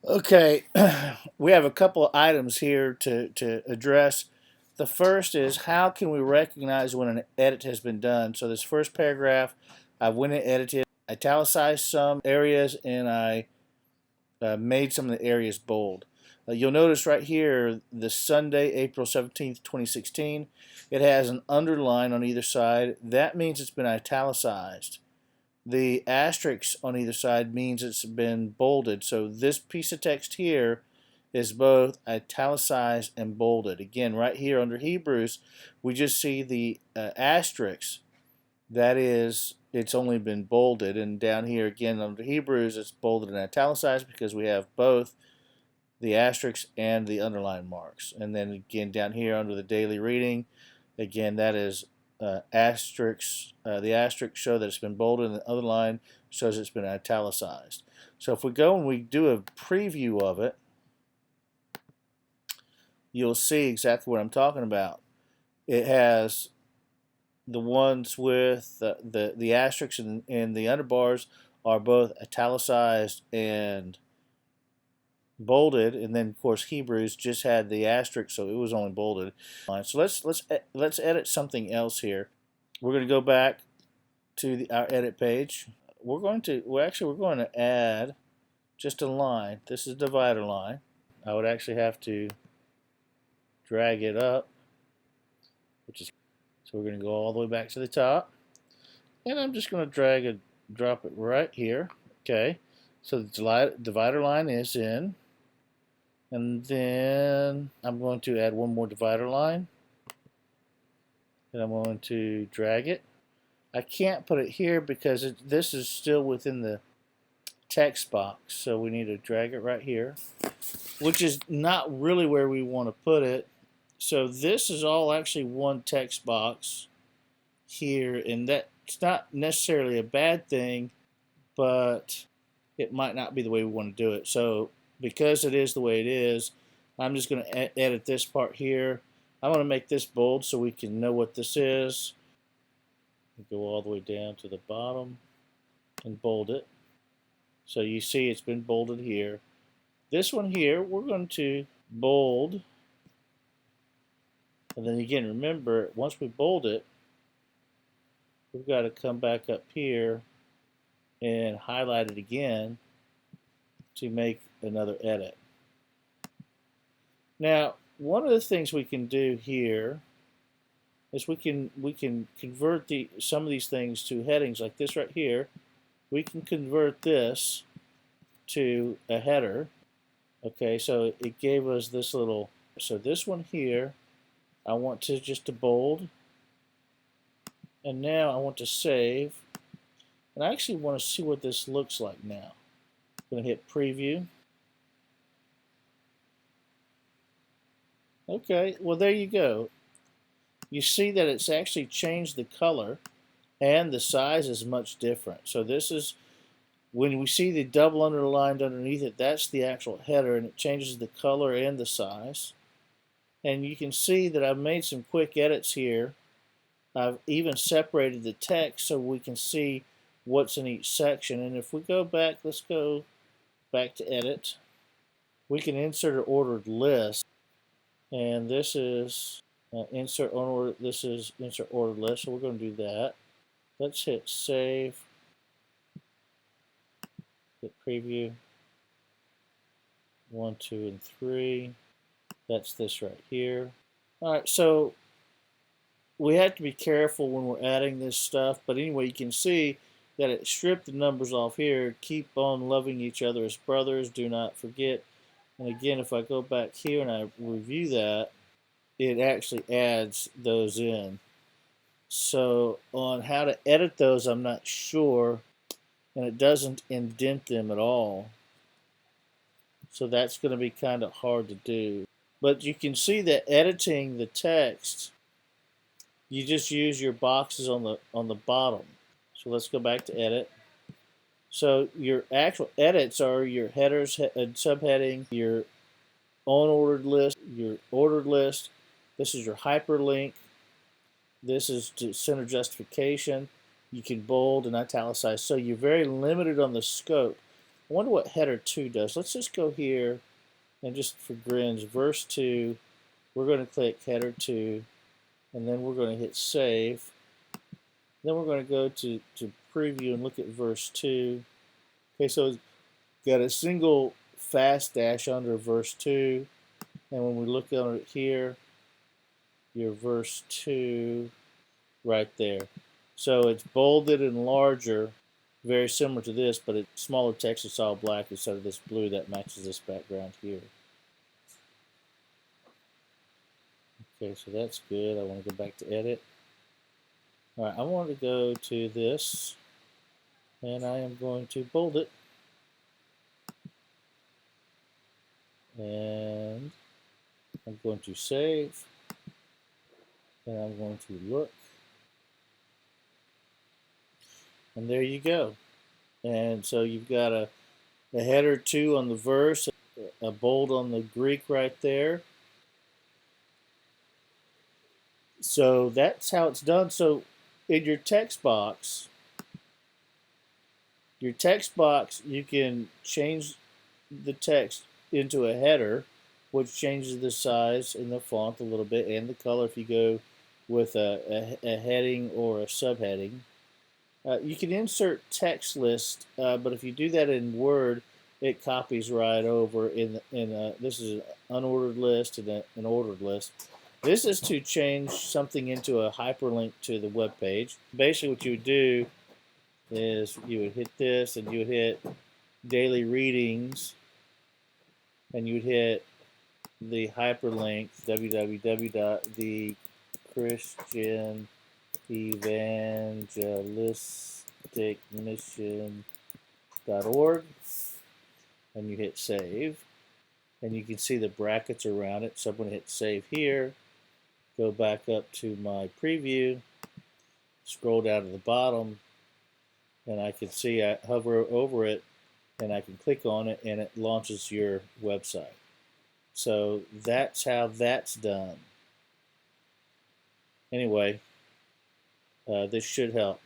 Okay, we have a couple of items here to address. The first is how can we recognize when an edit has been done? So this first paragraph, I went and edited, italicized some areas, and I made some of the areas bold. You'll notice right here, the Sunday, April 17th, 2016, it has an underline on either side. That means it's been italicized. The asterisk on either side means it's been bolded. So this piece of text here is both italicized and bolded. Again, right here under Hebrews, we just see the asterisk. That is, it's only been bolded. And down here again under Hebrews, it's bolded and italicized because we have both the asterisk and the underline marks. And then again down here under the daily reading, again that is asterisks. The asterisks show that it's been bolded, and the other line shows it's been italicized. So if we go and we do a preview of it, you'll see exactly what I'm talking about. It has the ones with the asterisks and the underbars are both italicized and bolded, and then of course Hebrews just had the asterisk, so it was only bolded. So let's edit something else here. We're going to go back to our edit page. We're going to add just a line. This is a divider line. I would actually have to drag it up, so we're going to go all the way back to the top, and I'm just going to drop it right here. Okay, so the divider line is in. And then I'm going to add one more divider line. And I'm going to drag it. I can't put it here because this is still within the text box. So we need to drag it right here, which is not really where we want to put it. So this is all actually one text box here. And that's not necessarily a bad thing, but it might not be the way we want to do it. So because it is the way it is, I'm just going to edit this part here. I want to make this bold so we can know what this is. Go all the way down to the bottom and bold it. So you see it's been bolded here. This one here, we're going to bold. And then again, remember, once we bold it, we've got to come back up here and highlight it again to make another edit. Now, one of the things we can do here is we can convert some of these things to headings, like this right here. We can convert this to a header. Okay, so it gave us this little. So this one here, I want to bold, and now I want to save, and I actually want to see what this looks like now. I'm going to hit preview. Okay, well there you go. You see that it's actually changed the color, and the size is much different. So this is, when we see the double underlined underneath it, that's the actual header, and it changes the color and the size. And you can see that I've made some quick edits here. I've even separated the text so we can see what's in each section. And if we go back, let's go back to edit. We can insert an ordered list, and this is insert on order. This is insert ordered list, so we're going to do that. Let's hit save. Hit preview. 1, 2, and 3. That's this right here. All right, so we have to be careful when we're adding this stuff, but anyway, you can see that it stripped the numbers off here. Keep on loving each other as brothers. Do not forget. And again, if I go back here and I review that, it actually adds those in. So on how to edit those, I'm not sure, and it doesn't indent them at all. So that's going to be kind of hard to do. But you can see that editing the text, you just use your boxes on the bottom. So let's go back to edit. So your actual edits are your headers and subheading, your unordered list, your ordered list. This is your hyperlink. This is to center justification. You can bold and italicize. So you're very limited on the scope. I wonder what header 2 does. Let's just go here and just for grins, verse 2, we're going to click header 2, and then we're going to hit save. Then we're going to go to preview and look at verse 2. Okay, so it's got a single fast dash under verse 2, and when we look at it here, your verse 2 right there. So it's bolded and larger, very similar to this, but it's smaller text. It's all black instead of this blue that matches this background here. Okay, so that's good. I want to go back to edit. All right, I want to go to this, and I am going to bold it. And I'm going to save, and I'm going to look. And there you go. And so you've got a header 2 on the verse, a bold on the Greek right there. So that's how it's done. So in your text box, you can change the text into a header, which changes the size and the font a little bit and the color if you go with a heading or a subheading. You can insert text list, but if you do that in Word, it copies right over this is an unordered list and an ordered list. This is to change something into a hyperlink to the web page. Basically what you would do is you would hit this and you would hit daily readings and you would hit the hyperlink www.thechristianevangelisticmission.org and you hit save and you can see the brackets around it. So I'm going to hit save here, go back up to my preview, scroll down to the bottom, and I can see I hover over it and I can click on it and it launches your website. So that's how that's done. Anyway, this should help.